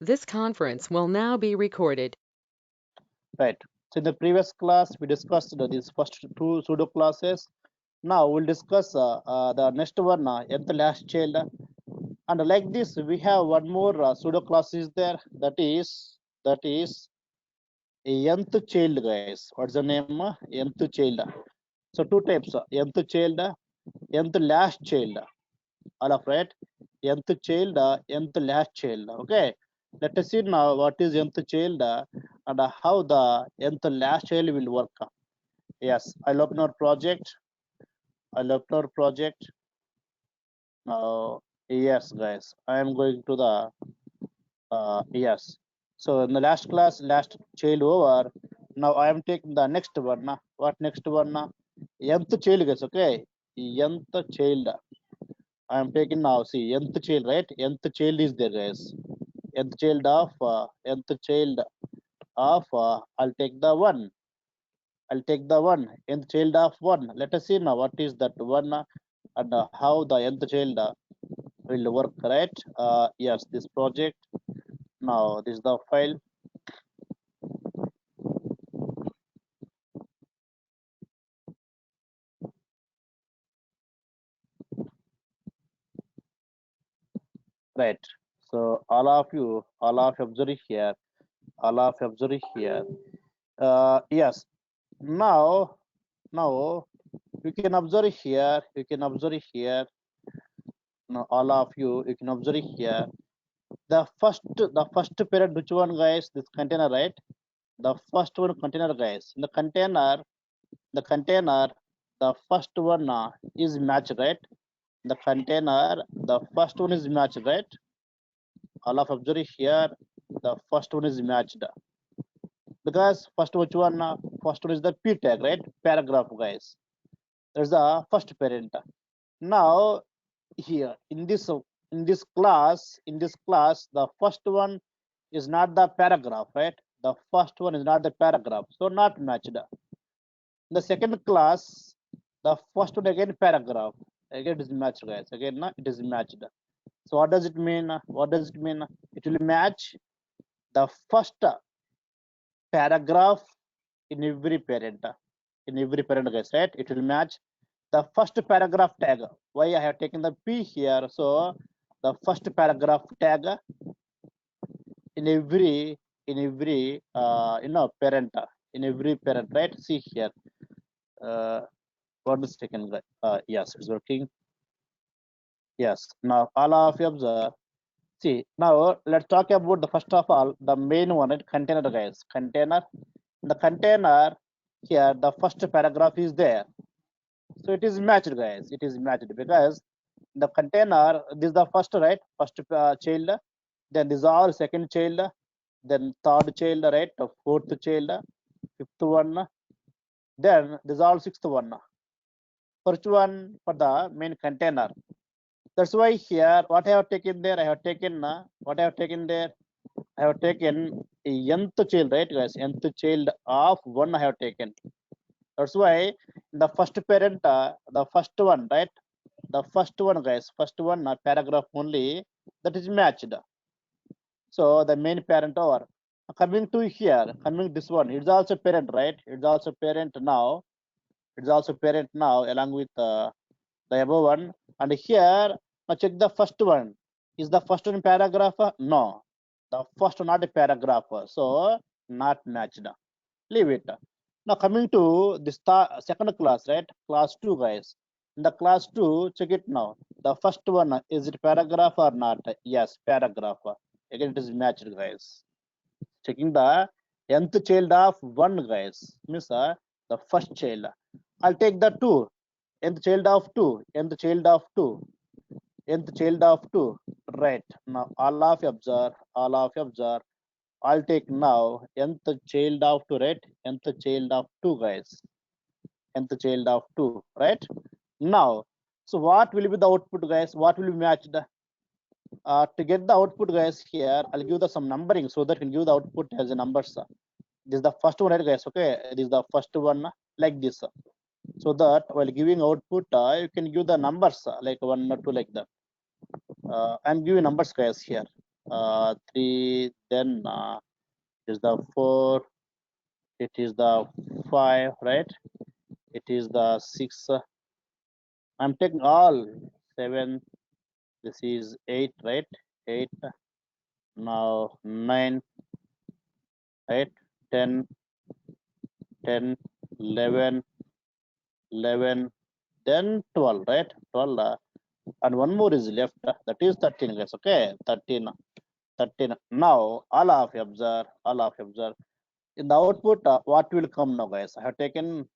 This conference will now be recorded. Right. So in the previous class, we discussed these first two pseudo classes. Now we'll discuss the next one, nth last child. And like this, we have one more pseudo class is there. That is nth child, guys. What's the name? Nth child. So two types: nth child, nth last child. All of right. Nth child, nth last child. Okay. Let us see now what is nth child and how the nth last child will work. Yes, I'll open our project. I'll open our project. Now, yes, guys, I am going to the yes. So in the last class, last child over. Now I am taking the next one. What next one? Nth child, guys. Okay, nth child. I am taking now. See, nth child, right? Nth child is there, guys. Nth child of nth child of. I'll take the one. I'll take the one. Nth child of one. Let us see now what is that one and how the nth child will work, right? Yes, this project. Now this is the file. Right. So all of you observe here, all of you observe here. Yes. Now, now you can observe here. You can observe here. Now, all of you can observe here. The first parent, which one, guys? This container, right? The first one container, guys. In the container, the first one is matched, right? The container, the first one is matched, right? All of observe here, the first one is matched because first which one? First one is the p tag, right? Paragraph, guys. There's the first parent. Now here in this class, the first one is not the paragraph, right? The first one is not the paragraph, so not matched. The second class, the first one again paragraph. Again it is matched, guys. Again it is matched. So what does it mean? What does it mean? It will match the first paragraph in every parent. In every parent, guys, right? It will match the first paragraph tag. Why I have taken the P here? So the first paragraph tag in every parent, in every parent, right? See here. What is taken? Yes, it's working. Yes. Now all of you observe. See, now let's talk about the first of all the main one, right? Container, guys. Container. The container here, the first paragraph is there. So it is matched, guys. It is matched because the container, this is the first, right? First child, then this is all second child, then third child, right? Fourth child, fifth one, then this is all sixth one. First one for the main container. That's why here, what I have taken there, I have taken what I have taken there, I have taken a nth child, right, guys? Nth child of one I have taken. That's why the first parent, the first one, right? The first one, guys, first one paragraph only that is matched. So the main parent over. Coming to here, coming this one, it's also parent, right? It's also parent now. It's also parent now along with the above one. And here, now check the first one. Is the first one paragraph? No, the first one not a paragraph. So not matched. Leave it. Now coming to this second class, right? Class 2, guys. In the class 2, check it now. The first one, is it paragraph or not? Yes, paragraph. Again, it is matched, guys. Checking the nth child of one, guys. Means the first child. I'll take the two. Nth child of two. Nth child of two. Nth child of two. Right. Now all of you observe. All of you observe. I'll take now nth child of two, right? Nth child of two, guys. Nth child of two, right? Now, so what will be the output, guys? What will be matched? To get the output, guys, here I'll give the some numbering so that we'll give the output as a numbers. This is the first one, right, guys? Okay, this is the first one like this. So that while giving output, you can give the numbers like 1 or 2 like that. I'm giving numbers, guys, here. 3, then is the 4, it is the 5, right? It is the 6. I'm taking all 7. This is 8, right? 8. Now 9, right? 10, 10, 11, 11, then 12, right? 12, and one more is left. That is 13, guys. Okay, 13, 13. Now all of you observe. All of you observe. In the output, what will come now, guys? I have taken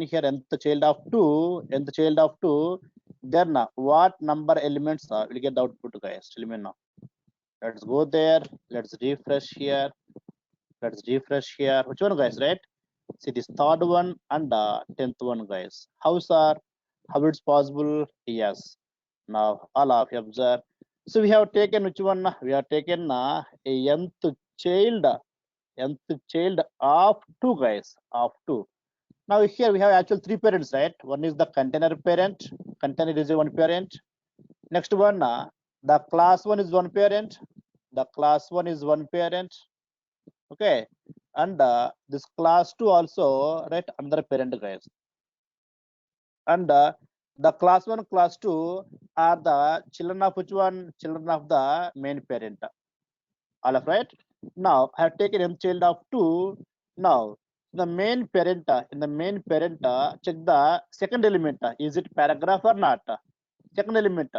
here nth child of 2, nth child of 2. Then what number elements will get the output, guys? Tell me now. Let's go there. Let's refresh here. Let's refresh here. Which one, guys? Right? See this third one and 10th one, guys. How it's possible? Yes. Now all of you observe. So we have taken which one? We have taken a nth child of 2, guys, of 2. Now here we have actual 3 parents, right? One is the container parent. Container is one parent. Next one, the class 1 is one parent. The class 1 is one parent. Okay, and this class 2 also, right, another parent, guys. And the class 1, class 2 are the children of which one? Children of the main parent. All of right. Now I have taken m child of 2. Now the main parent, in the main parent, check the second element. Is it paragraph or not? Second element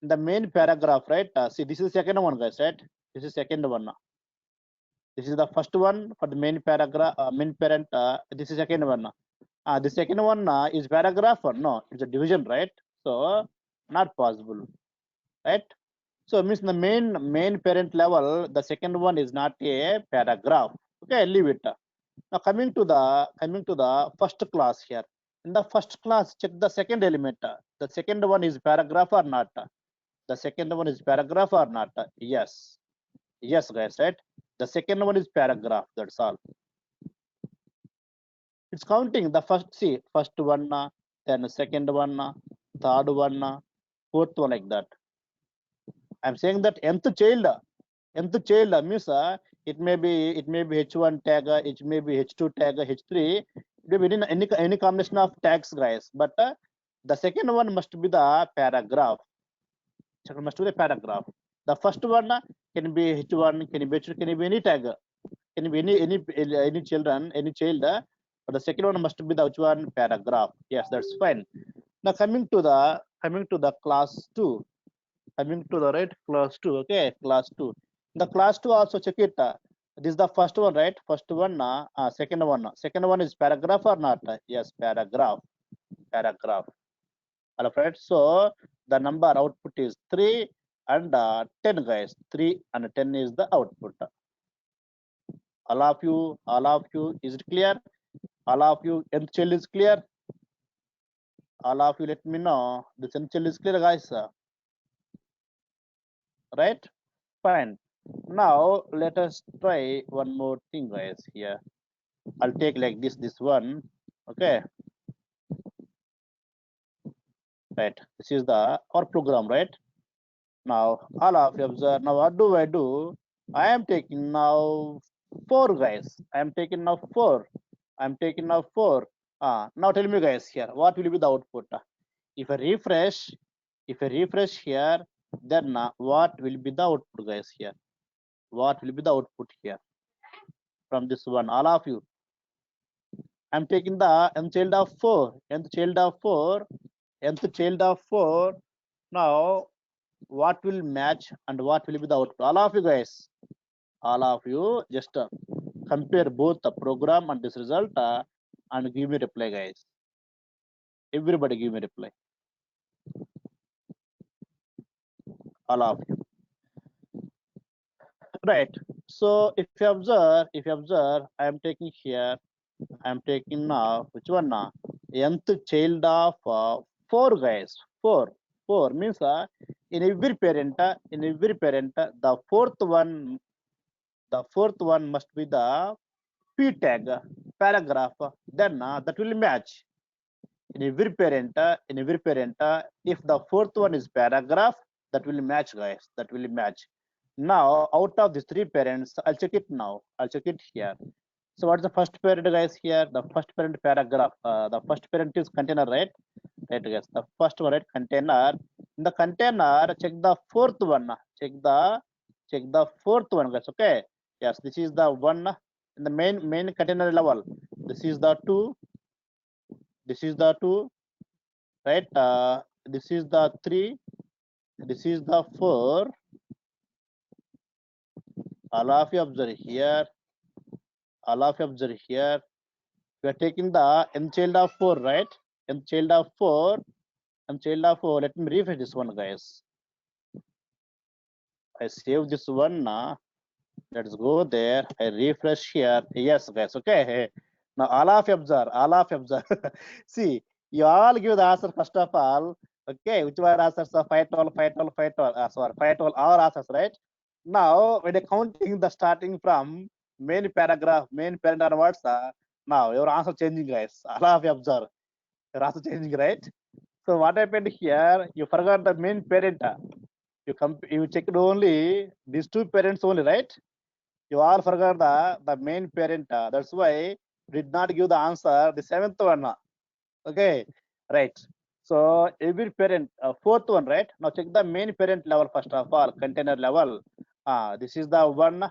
in the main paragraph, right? See, this is second one, guys, right? This is second one. This is the first one for the main paragraph, main parent. This is second one. The second one is paragraph or no? It's a division, right? So not possible, right? So means the main parent level, the second one is not a paragraph. Okay, leave it. Now coming to the first class here. In the first class, check the second element. The second one is paragraph or not? The second one is paragraph or not? Yes. Yes, guys, right? The second one is paragraph. That's all. It's counting the first one, then the second one, third one, fourth one, like that. I'm saying that nth child means it may be h1 tag, it may be h2 tag, h3. It may be any combination of tags, guys. But the second one must be the paragraph. Second must be the paragraph. The first one can be h1, can be h2, can be any tag, can be any children, any child. But the second one must be the which one? Paragraph. Yes, that's fine. Now coming to the class 2. Coming to the right class 2. Okay, class 2. The class 2 also check it. This is the first one, right? First one, second one. Second one is paragraph or not? Yes, paragraph. Paragraph. All right. So the number output is 3 and 10, guys. 3 and 10 is the output. All of you, is it clear? All of you, nth child is clear? All of you, let me know. This nth child is clear, guys. Right? Fine. Now let us try one more thing, guys. Here I'll take like this one. Okay, right, this is our program, right? Now all of you observe. Now what do I do? I am taking now 4, guys. I am taking now 4. I'm taking now 4. Now tell me, guys, here what will be the output? If I refresh here, then what will be the output, guys? Here what will be the output here from this one? All of you, I'm taking the nth child of 4, nth child of 4, nth child of 4. Now what will match and what will be the output? All of you, guys, all of you, just compare both the program and this result and give me reply, guys. Everybody give me reply. All of you. Right. So if you observe, I am taking here, I am taking now which one now? Nth child of 4, guys. 4 means in every parent, the fourth one must be the p tag paragraph. Then that will match in every parent. If the fourth one is paragraph, that will match, guys. That will match. Now, out of these three parents, I'll check it now. I'll check it here. So what's the first parent, guys? Here, the first parent paragraph. The first parent is container, right? Right, guys. The first one, right? Container. In the container, check the fourth one. Check the fourth one, guys. Okay. Yes, this is the one in the main container level. This is the two. This is the two, right? This is the three. This is the four. All of you observe here. All of you observe here. We are taking the n child of 4, right? N child of 4. N child of 4. Let me refresh this one, guys. I save this one now. Let's go there. I refresh here. Yes, guys. Okay. Now all of you observe. All of you observe. See, you all give the answer first of all. Okay, which were answers of 5, 12, 5, 12, 5, 12. Sorry, 5, 12. All answers, right? Now, when you're counting the starting from main paragraph, main parent onwards, now your answer changing, guys. All of you observe. Your answer changing, right? So what happened here? You forgot the main parent. You checked only these two parents only, right? You all forgot the main parent. That's why did not give the answer. The seventh one. Okay, right. So every parent, fourth one, right? Now check the main parent level first of all, container level. This is the one.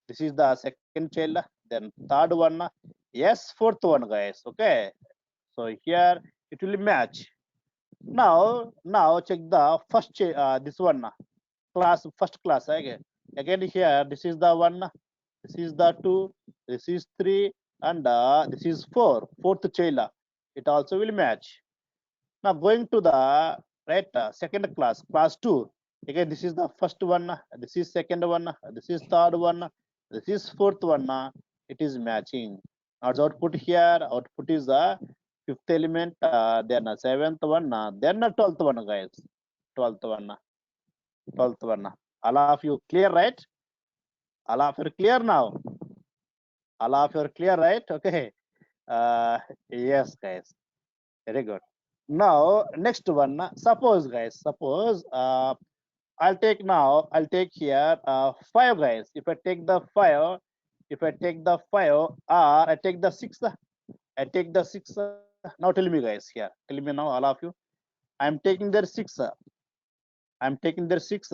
This is the second child. Then third one. Yes, fourth one, guys. Okay. So here it will match. Now check the first this one class, first class again here. This is the one. This is the two. This is three, and this is four. Fourth child. It also will match. Now going to the right second class, class two. Again, this is the first one. This is second one. This is third one. This is fourth one. It is matching. Now the output here. Output is the fifth element. Then a seventh one. Then a 12th one, guys. 12th one. 12th one. All of you clear, right? All of you clear now. All of you are clear, right? Okay. Yes, guys. Very good. Now next one. Suppose, guys. Suppose I'll take here 5, guys. If I take the 5, or I take the 6, I take the 6. Now tell me, guys, here. Tell me now, all of you. I'm taking their 6. I'm taking their 6.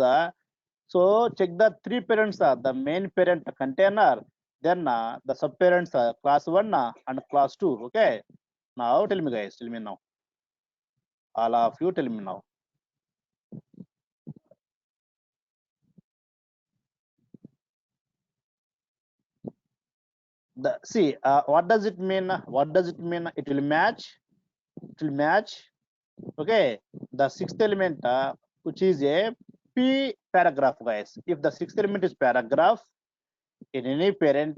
So check the three parents, the main parent container, then the sub parents, class 1 and class 2. Okay. Now tell me, guys. Tell me now. All of you, tell me now. See, what does it mean? What does it mean? It will match. It will match. Okay, the sixth element, which is a P paragraph, guys. If the sixth element is paragraph in any parent,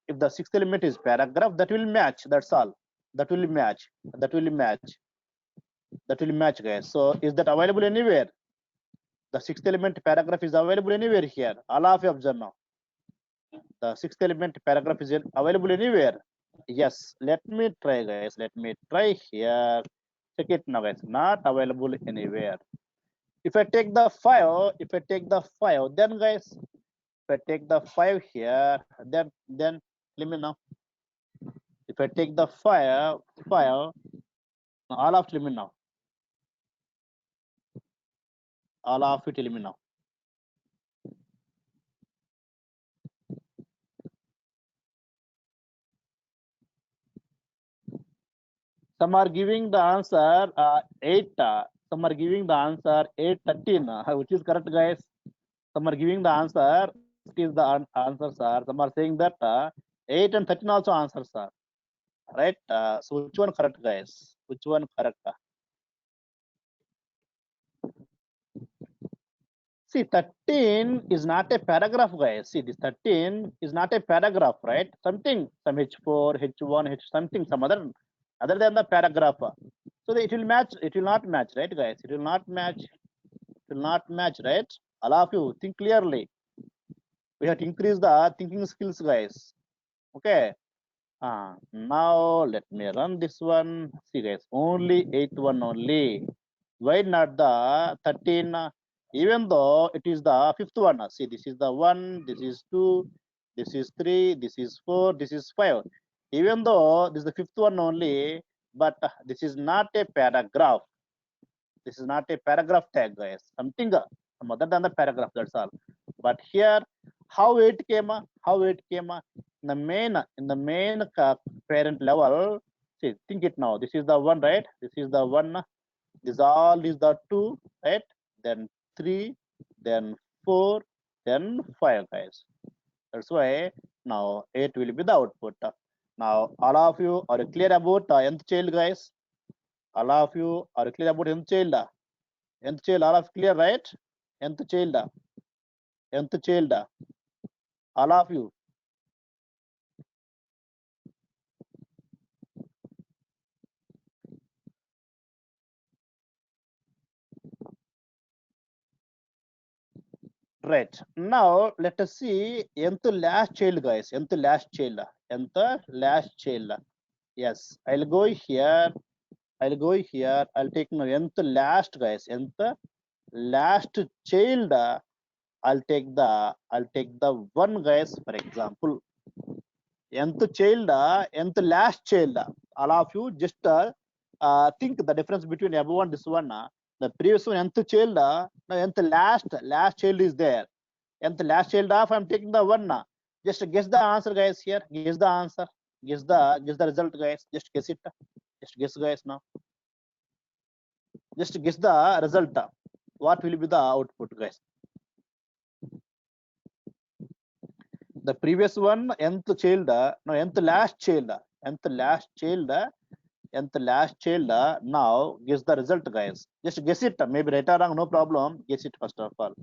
if the sixth element is paragraph, that will match. That's all. That will match. That will match. That will match, guys. So, is that available anywhere? The sixth element paragraph is available anywhere here. All of you observe now. The sixth element paragraph is available anywhere. Yes, let me try, guys. Let me try here. Check it now, guys. Not available anywhere. If I take the 5, then, guys, if I take the 5 here, then let me know. If I take the 5, all of let me know. All of it, let me know. Some are giving the answer 8. Some are giving the answer 8:13, which is correct, guys. Some are giving the answer. It is the answer, sir. Some are saying that 8 and 13 also answers, sir. Right? So which one correct, guys? Which one correct? See, 13 is not a paragraph, guys. See, this 13 is not a paragraph, right? Something, some H4, H1, H something, some other than the paragraph. So it will match. It will not match, right, guys? It will not match. It will not match, right? All of you think clearly. We have to increase the thinking skills, guys. Okay. Now let me run this one. See, guys, only 8th one only. Why not the 13? even though it is the fifth one. See, this is the 1, this is 2, this is 3, this is 4, this is 5. Even though this is the fifth one only, but this is not a paragraph. This is not a paragraph tag, guys. Something some other than the paragraph, that's all. But here, how it came, in the main parent level. See, think it now. This is the 1, right? This is the 1. This all is the 2, right? Then 3, then 4, then 5, guys. That's why now 8 will be the output. Now all of you are clear about nth child, guys. All of you are clear about nth child. Nth child, all of clear, right? Nth child, all of you. Right. Now let us see nth last child, guys. Nth last child. Nth last child. Yes, I'll go here. I'll take my nth last, guys. Nth last child. I'll take the 1, guys, for example. Nth child, nth last child. All of you just think the difference between above and this one. The previous one, nth child, now nth last child is there. Nth last child of, I'm taking the 1. Just guess the answer, guys. Here, guess the answer. Guess the result, guys. Just guess it. Just guess, guys. Now, just guess the result. What will be the output, guys? The previous one, nth child, no, nth last child, now guess the result, guys. Just guess it. Maybe right or wrong, no problem. Guess it first of all.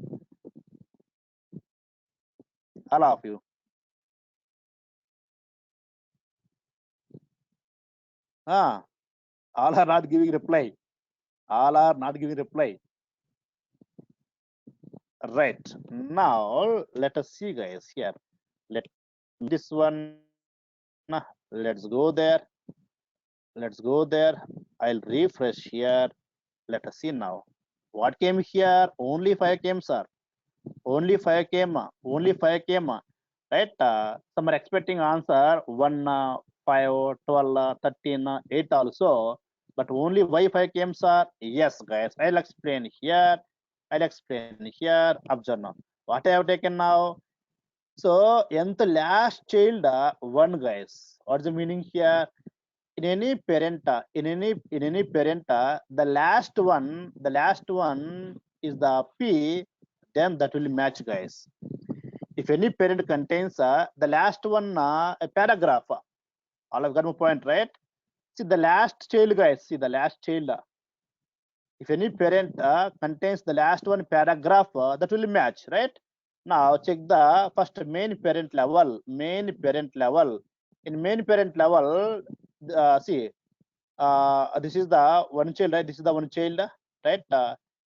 All of you. All are not giving reply. All are not giving reply. Right. Now let us see, guys. Here, let this one. Let's go there. I'll refresh here. Let us see now. What came here? Only 5 came, sir. Only 5 came. Right? Some are expecting answer 1, 5, 12, 13, 8 also. But only why 5 came, sir? Yes, guys. I'll explain here. Observe now. What I have taken now? So, nth last child 1, guys. What's the meaning here? In any parent, the last one is the P, then that will match, guys. If any parent contains the last one a paragraph, all have got my point, right? See the last child, guys. See the last child. If any parent contains the last one paragraph, that will match, right? Now check the first main parent level. In main parent level, see, this is the one child, right? This is the one child, right?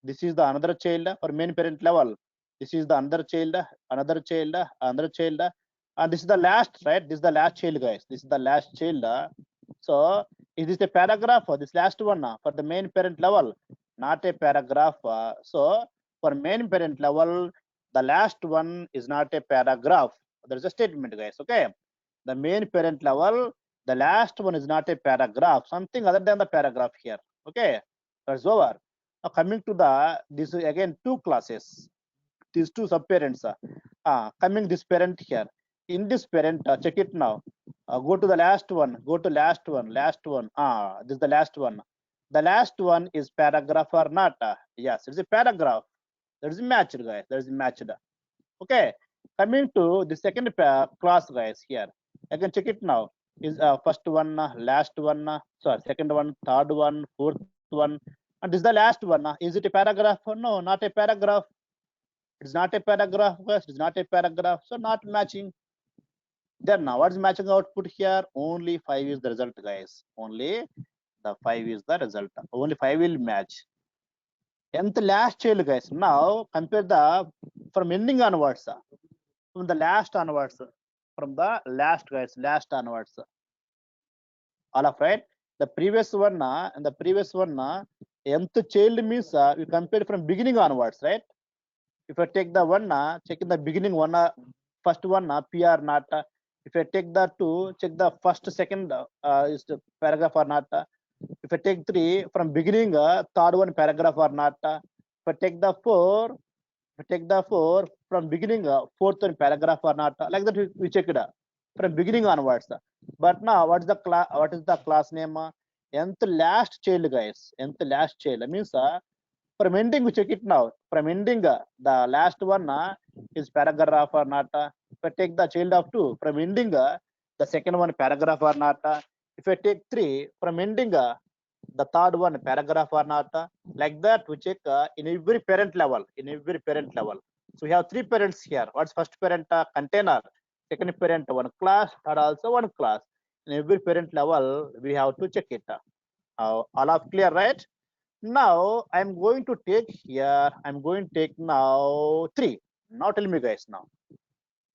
This is the another child for main parent level. This is the another child, and this is the last, right? This is the last child, guys. This is the last child. So is this a paragraph for this last one for the main parent level? Not a paragraph. So for main parent level, the last one is not a paragraph. There is a statement, guys. Okay, the main parent level, the last one is not a paragraph. Something other than the paragraph here. Okay, that's over. Now coming to the this is again 2 classes. These 2 subparents. Coming this parent here. In this parent, check it now. Go to the last one. Last one. This is the last one. The last one is paragraph or not? Yes, it's a paragraph. That is matched, guys. That is matched. Okay. Coming to the second class, guys. Here, I can check it now. Is first one, last one, sorry, second one, third one, fourth one, and this is the last one. Is it a paragraph? No, not a paragraph. It's not a paragraph, guys. It's not a paragraph. So not matching. Then now what's matching output here? Only 5 is the result, guys. Only the 5 is the result. Only 5 will match. Nth last child, guys. Now compare the from ending onwards, from the last onwards, from the last, guys, last onwards. All of right. The previous one and the previous one, nth child means we compare from beginning onwards, right? If I take the one, check in the beginning one, first one, P or not. If I take the two, check the first, second is the paragraph or not. If I take three, from beginning, third one paragraph or not. If I take the four, from beginning, fourth one paragraph or not. Like that, we check it from beginning onwards. But now, what is the class? What is the class name? Nth last child, guys. Nth last child means from ending, we check it now. From ending, the last one is paragraph or not. If I take the child of two, from ending, the second one paragraph or not. If I take three, from ending, the third one paragraph or not. Like that, we check in every parent level. In every parent level. So we have three parents here. What's first parent? Container. Second parent, one class. Third also one class. In every parent level, we have to check it. All of clear, right? Now I'm going to take here. I'm going to take now three. Now tell me, guys. Now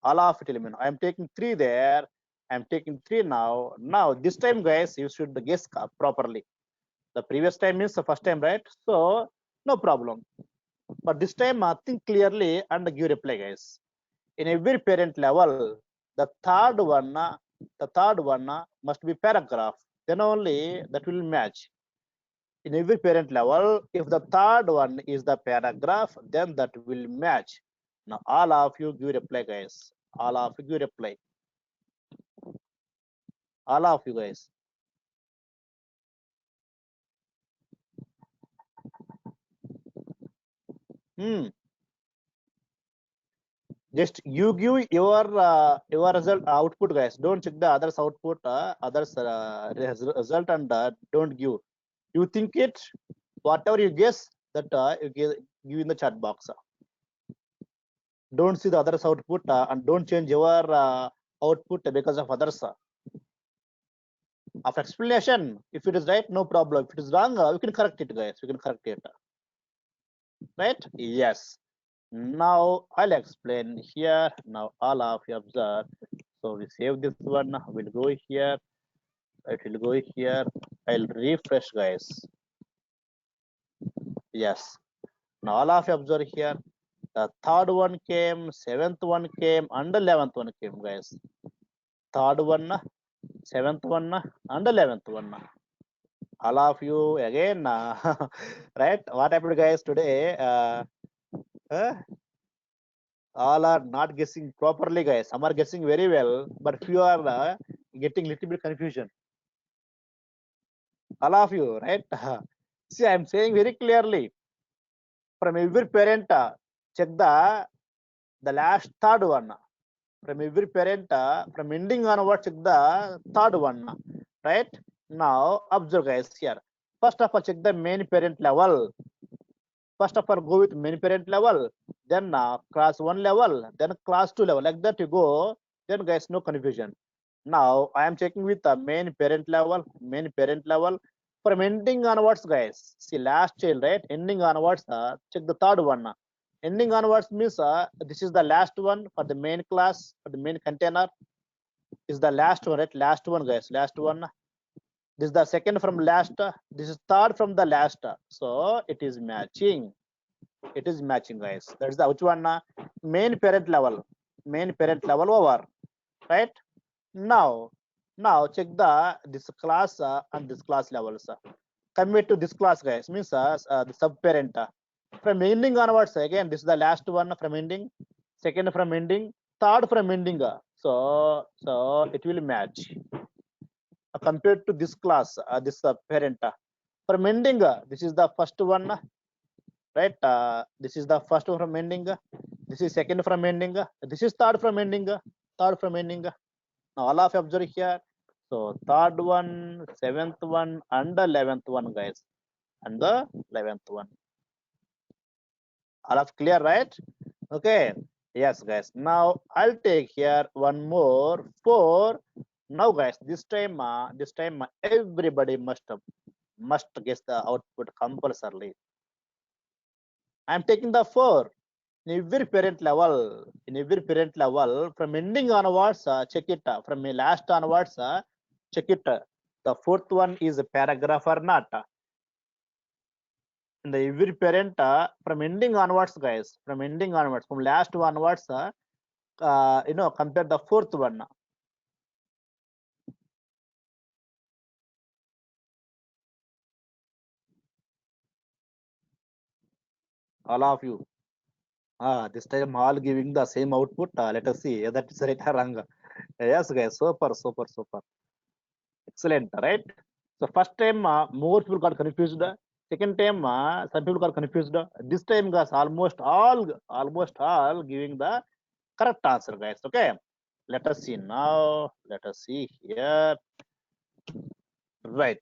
all of it. Tell me. Now. I'm taking three there. I'm taking three now. Now this time, guys, you should guess properly. The previous time is the first time, right? So no problem. But this time, think clearly and give reply, guys. In every parent level, the third one must be paragraph. Then only that will match. In every parent level, if the third one is the paragraph, then that will match. Now all of you give reply, guys. All of you give reply. All of you, guys. Just you give your result output, guys. Don't check the others output, others result, and don't give. You think it, whatever you guess, that you give in the chat box. Don't see the others output and don't change your output because of others. After explanation, if it is right, no problem. If it is wrong, we can correct it, guys. We can correct it. Right? Yes. Now I'll explain here. Now all of you observe. So we save this one. We'll go here. It will go here. I'll refresh, guys. Yes. Now all of you observe here. The third one came, seventh one came, and 11th one came, guys. Third one, seventh one, and 11th one. All of you again, right? What happened, guys, today? All are not guessing properly, guys. Some are guessing very well, but few are getting little bit confusion. All of you, right? See, I'm saying very clearly. From every parent, check the last third one. From every parent, from ending onward, check the third one. Right? Now, observe, guys, here. First of all, check the main parent level. First of all, go with main parent level, then class 1 level, then class 2 level. Like that you go, then guys, no confusion. Now I am checking with the main parent level, from ending onwards, guys. See, last child, right? Ending onwards, check the third one. Ending onwards means this is the last one for the main class, for the main container. Is the last one, right? Last one, guys. Last one. This is the second from last. This is third from the last. So it is matching. It is matching, guys. That's the which one? Main parent level. Main parent level over. Right? Now check the this class and this class levels. Commit to this class, guys. Means the subparent. From ending onwards, again, this is the last one from ending. Second from ending. Third from ending. So it will match. Compared to this class, this parent. From ending, this is the first one, right? This is the first one from ending. This is second from ending. This is third from ending. Third from ending. Now all of you observe here. So third one, seventh one, and the 11th one, guys, and the 11th one. All of clear, right? Okay. Yes, guys. Now I'll take here one more 4. Now, guys, this time everybody must guess the output compulsorily. I'm taking the 4 in every parent level. From ending onwards, check it. From last onwards, check it. The fourth one is a paragraph or not. in the every parent from ending onwards, guys. From ending onwards, from last one onwards, compare the fourth one. All of you. This time all giving the same output. Let us see that is right or wrong. Yes, guys. Super, super, super. Excellent, right? So first time more people got confused. Second time some people got confused. This time, guys, almost all giving the correct answer, guys. Okay. Let us see now. Let us see here. Right.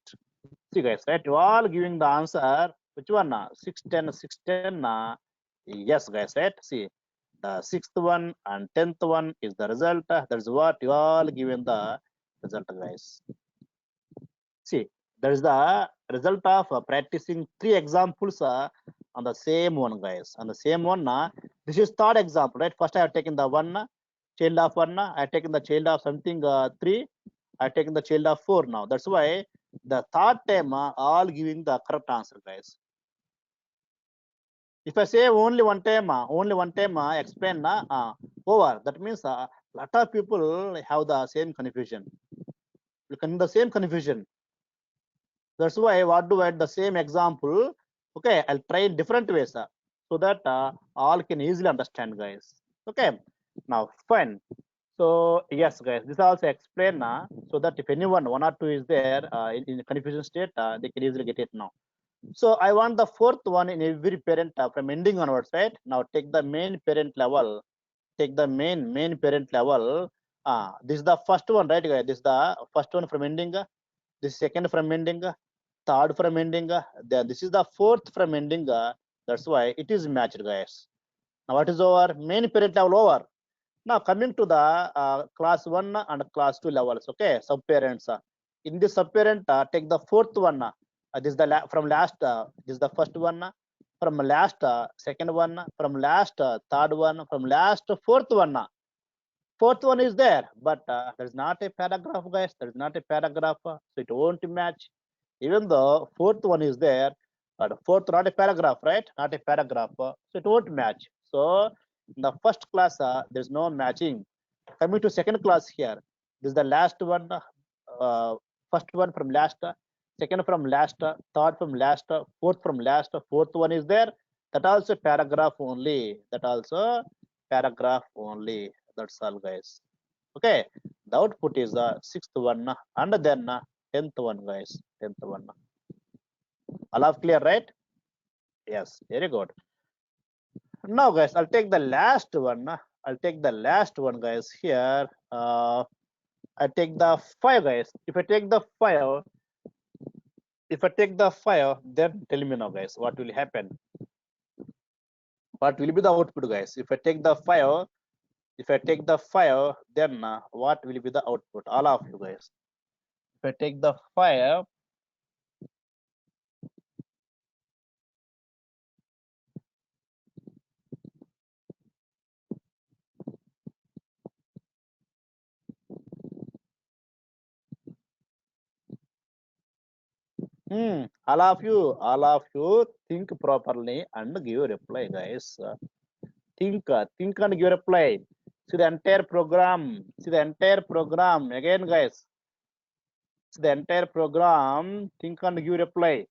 See, guys, right? You all giving the answer. Which one? 610, 610. Yes, guys, right? See, the sixth one and 10th one is the result. That's what you all given the result, guys. See, there is the result of practicing three examples on the same one, guys. On the same one, this is third example, right? First, I have taken the one child of one. I have taken the child of something three. I have taken the child of four now. That's why the third time all giving the correct answer, guys. If I say only one time, explain over. That means lot of people have the same confusion. The same confusion. That's why what do I the same example? Okay, I'll try in different ways so that all can easily understand, guys. Okay, now fine. So yes, guys, this also explain so that if anyone one or two is there in confusion state, they can easily get it now. So I want the fourth one in every parent from ending onwards, right? Now take the main parent level. Take the main parent level. This is the first one, right, guys? This is the first one from ending. This second from ending. Third from ending. Then this is the fourth from ending. That's why it is matched, guys. Now what is over? Main parent level over. Now coming to the class 1 and class 2 levels, okay, subparents. In this subparent, take the fourth one. This is the from last. This is the first one. From last second one. From last third one. From last fourth one. Fourth one is there, but there's not a paragraph, guys. There's not a paragraph, so it won't match. Even though fourth one is there, but fourth not a paragraph, right? Not a paragraph, so it won't match. So in the first class, there's no matching. Coming to second class here, this is the last one, first one from last, second from last, third from last, fourth from last, fourth one is there. That also paragraph only. That also paragraph only. That's all, guys. Okay, the output is the sixth one and then 10th one, guys. 10th one. All of clear, right? Yes, very good. Now, guys, I'll take the last one. I'll take the last one, guys. Here, I take the 5, guys. If I take the 5, then tell me now, guys, what will happen? What will be the output, guys? If I take the 5, then what will be the output? All of you, guys. If I take the 5, all of you think properly and give reply, guys. Think and give reply. See the entire program. See the entire program again, guys. See the entire program. Think and give reply.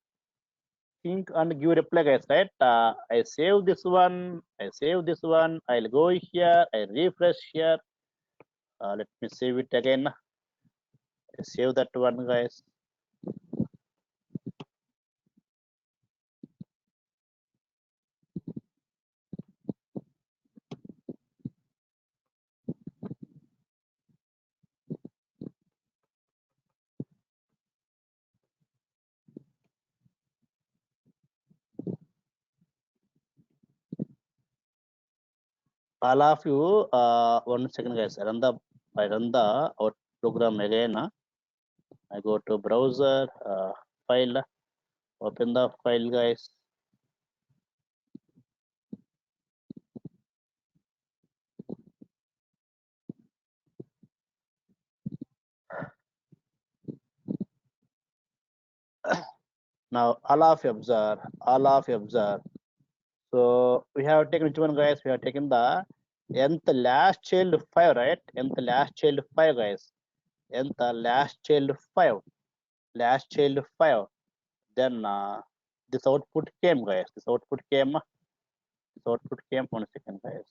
Think and give reply, guys. Right? I save this one. I'll go here. I refresh here. Let me save it again. I save that one, guys. All of you, 1 second, guys. I run the out program again. I go to browser, file, open the file, guys. Now all of you observe, all of you observe. So we have taken which one, guys? We have taken the nth last child 5, right? Nth last child 5, guys. Nth last child 5. Last child 5. Then this output came, guys. This output came. This output came. 1 second, guys.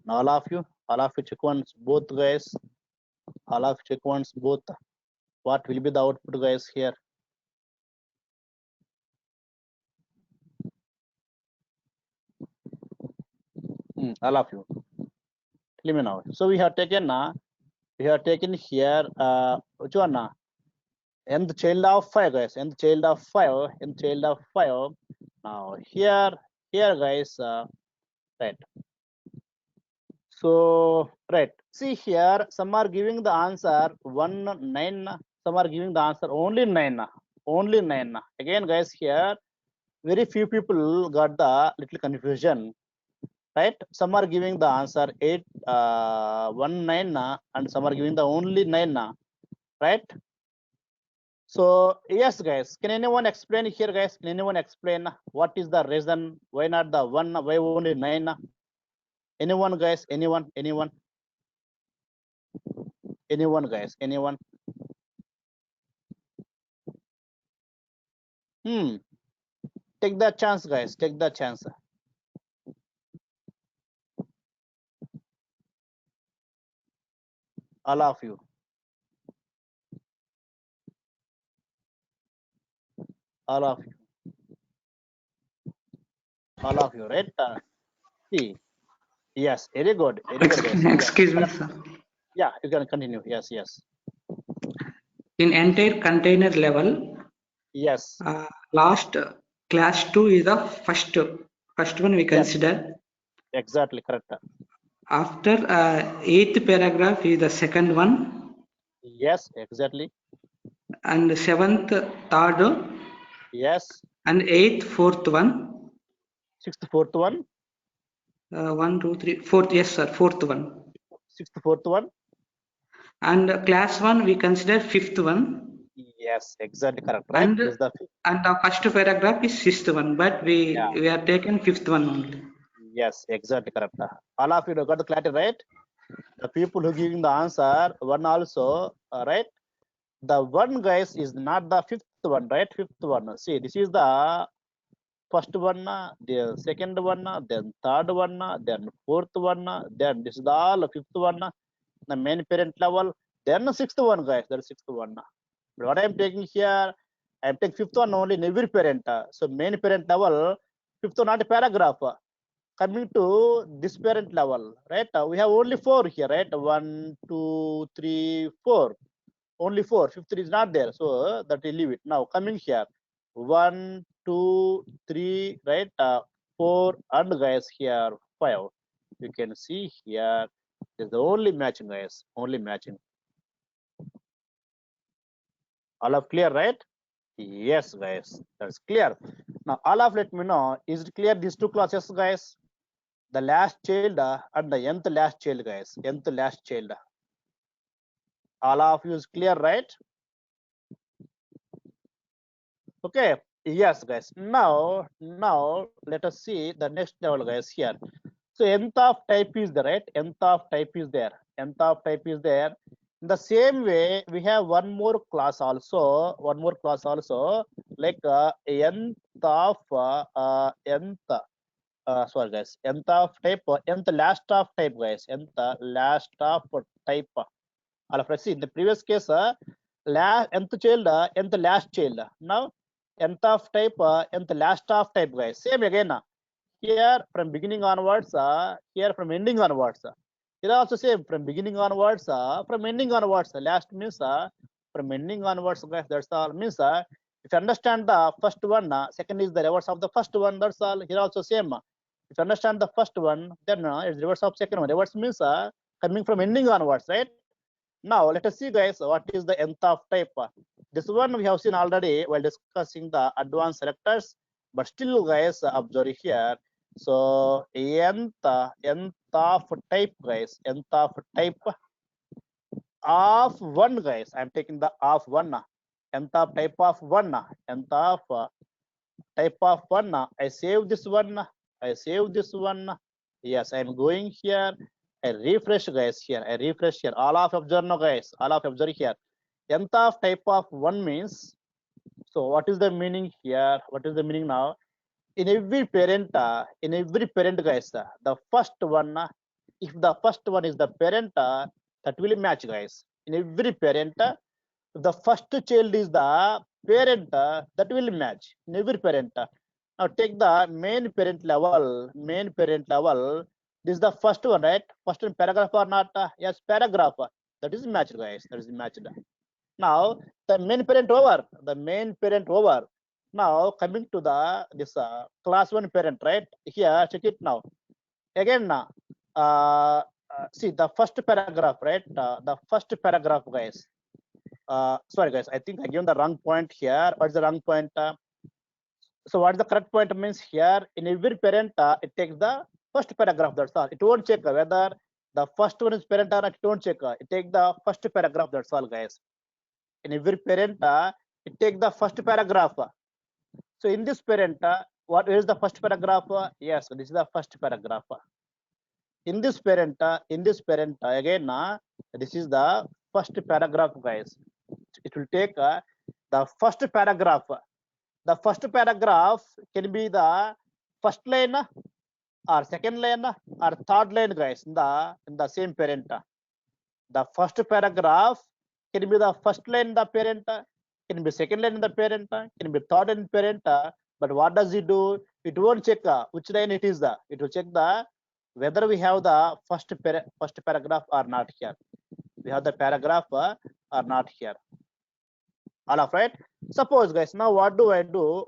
Now all of you check once both, guys. All of you check once both. What will be the output, guys, here? All of you. Tell me now. So we have taken here which one? Nth child of 5, guys. Nth child of 5. Nth child of 5. Now here guys, right. So right. See here, some are giving the answer 1 9. Some are giving the answer only 9. Only 9. Again, guys, here very few people got the little confusion. Right, some are giving the answer 8 1 9 and some are giving the only 9, right? So yes, guys, can anyone explain here, guys? Can anyone explain what is the reason why not the 1, why only 9? Anyone, guys? Anyone, guys? Anyone? Take the chance, guys. Take the chance. All of you. All of you. All of you, right? See. Yes, very good. Very good, guys. Excuse me, sir. Yeah, you can continue. Yes, yes. In entire container level, Yes. last class 2 is the first one we consider. Exactly correct. After 8th paragraph is the second one. Yes, exactly. And 7th third. Yes. And 8th fourth one. 6th fourth one. 1 2 3 4th. Yes, sir. Fourth one. 6th fourth one. And class 1 we consider 5th one. Yes, exactly correct. Right. And the first paragraph is 6th one, but we are taking 5th one only. Yes, exactly correct. All of you got the clarity, right? The people who giving the answer 1 also, right? The 1, guys, is not the 5th one, right? 5th one. See, this is the first one, the second one, then third one, then fourth one, then this is the all 5th one, the main parent level, then the 6th one, guys. That is 6th one. But what I am taking here, I am taking 5th one only in every parent. So main parent level, 5th one, not a paragraph. Coming to this parent level, right? We have only 4 here, right? 1, 2, 3, 4. Only 4. 5th is not there, so that we leave it. Now coming here, 1, 2, 3, right? 4, and guys here 5. You can see here is the only matching, guys. Only matching. All of clear, right? Yes, guys, that's clear. Now all of let me know, is it clear these two classes, guys? The last child and the nth last child, guys. Nth last child. All of you is clear, right? Okay. Yes, guys. Now let us see the next level, guys. Here. So nth of type is there, right? Nth of type is there. Nth of type is there. In the same way, we have one more class also. One more class also, like nth of nth. Sorry, guys. Nth of type, nth last of type, guys. Nth last of type. Let's see. In the previous case, nth child, nth last child. Now, nth of type, nth last of type, guys. Same again. Here from beginning onwards, here from ending onwards. Here also same from beginning onwards, from ending onwards. Last means from ending onwards, guys. That's all. Means if you understand the first one, second is the reverse of the first one. That's all. Here also same. If you understand the first one, then it's reverse of second one. Reverse means coming from ending onwards, right? Now let us see, guys, what is the nth of type. This one we have seen already while discussing the advanced selectors, but still, guys, observe here. So nth of type, guys, nth of type. of 1 guys. I'm taking the of 1. Nth of type of 1. Nth of type of 1. I save this one. I save this one. Yes, I'm going here. I refresh guys here. I refresh here. All of observe now guys. All of observe here. Nth of type of 1 means. So what is the meaning here? What is the meaning now? In every parent guys, the first one, if the first one is the parent, that will match guys. In every parent, if the first child is the parent, that will match in every parent. Now take the main parent level. This is the first one, right? First one paragraph or not? Yes, paragraph. That is matched guys. That is matched. Now the main parent over. Now coming to the this class 1 parent, right? Here check it now. Again see the first paragraph, right? The first paragraph guys. Sorry guys, I think I given the wrong point here. What's the wrong point? So what is the correct point means here? In every parent, it takes the first paragraph. That's all. It won't check whether the first one is parent or not. It won't check. It takes the first paragraph. That's all, guys. In every parent, it takes the first paragraph. So in this parent, what is the first paragraph? Yes, this is the first paragraph. In this parent, again, this is the first paragraph, guys. It will take the first paragraph. The first paragraph can be the first line or second line or third line, guys. In the same parent, the first paragraph can be the first line in the parent, can be second line in the parent, can be third line in parent. But what does it do? It won't check which line it is. It will check the whether we have the first paragraph or not here. We have the paragraph or not here. All of right. Suppose guys, now what do I do?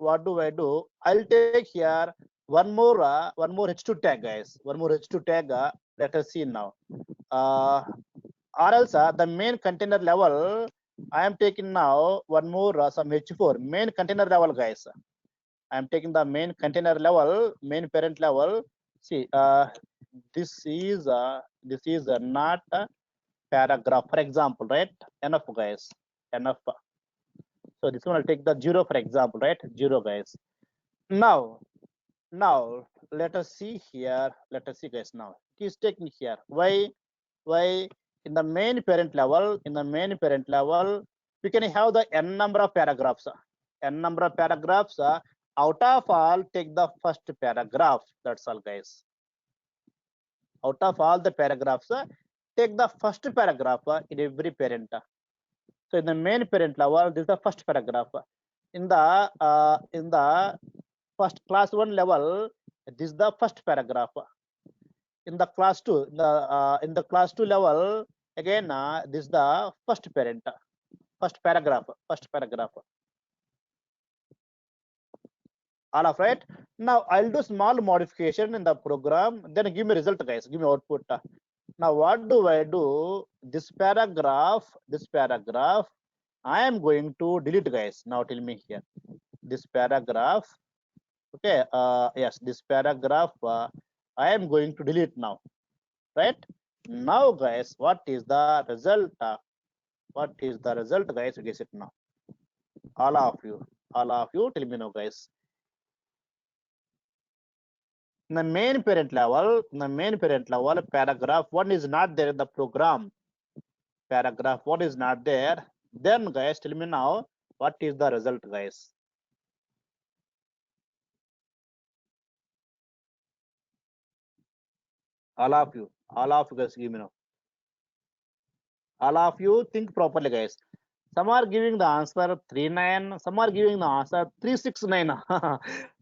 I'll take here one more h2 tag, guys. One more h2 tag. Let us see now. Or else the main container level, I am taking now one more some h4 main container level, guys. I am taking the main container level, main parent level. See, this is not a paragraph, for example, right? Enough, guys. Enough. So this one I'll take the 0, for example, right? 0, guys. Now let us see here. Let us see, guys. Now it is taking here. Why in the main parent level? We can have the n number of paragraphs. Out of all, take the first paragraph. That's all, guys. Out of all the paragraphs, take the first paragraph in every parent. So in the main parent level, this is the first paragraph. In the first class 1 level, this is the first paragraph. In the class 2, in the class 2 level, again this is the first parent, first paragraph. All of right. Now I'll do small modification in the program, then give me result, guys. Give me output. Now what do I do? This paragraph I am going to delete, guys. Now tell me here. This paragraph. Okay. Yes, this paragraph I am going to delete now. Right? Now, guys, what is the result? Guys? Guess it now. All of you, tell me now, guys. In the main parent level, paragraph 1 is not there in the program. Paragraph 1 is not there. Then, guys, tell me now, what is the result, guys? All of you guys, give me now. All of you think properly, guys. Some are giving the answer 39, some are giving the answer 369.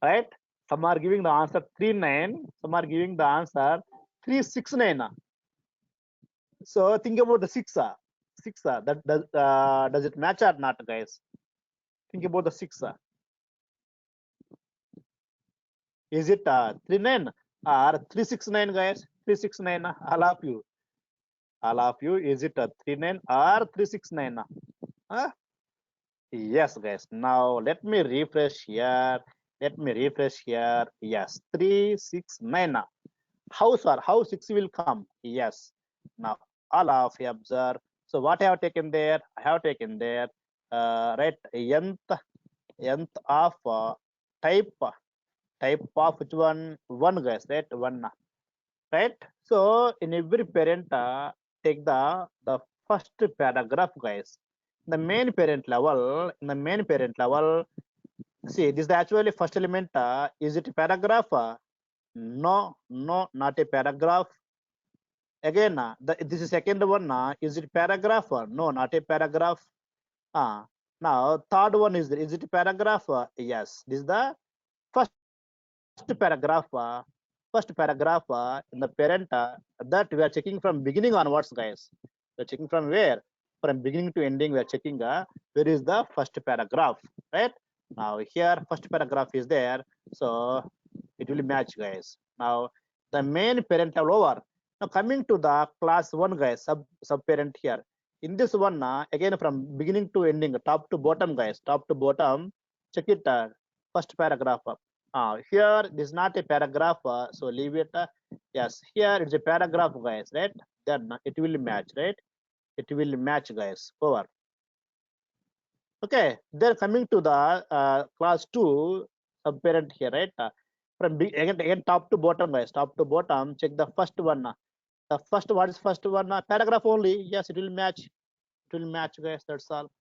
Right? Some are giving the answer 39, some are giving the answer 369. So think about the 6. That does it match or not, guys? Think about the 6. Is it 39 or 369, guys? 369. All of you, is it 39 or 369? Yes, guys. Now let me refresh here. Yes, 369. How 6 will come? Yes. Now all of you observe. So what I have taken there? I have taken there, right, nth of type of which one guys, right, one, right. So in every parent, take the first paragraph, guys. The main parent level, in the main parent level, see, this is actually first element. Is it a paragraph? No, no, not a paragraph. Again, this is second one. Is it paragraph? No, not a paragraph. Now third one is it a paragraph? Yes, this is the first paragraph. First paragraph in the parent, that we are checking from beginning onwards, guys. We are checking from where? From beginning to ending. We are checking where is the first paragraph, right? Now here first paragraph is there, so it will match, guys. Now the main parent level over. Now coming to the class one, guys, sub parent here. In this one, again from beginning to ending, top to bottom, guys, top to bottom, check it. First paragraph. Here this is not a paragraph, so leave it. Yes, here it's a paragraph, guys, right? Then it will match, right? It will match, guys. Over. Okay, then coming to the class 2 subparent here, right? From again top to bottom, guys, top to bottom, check the first one. The first, what is first one? Paragraph only. Yes, it will match. It will match, guys. That's all.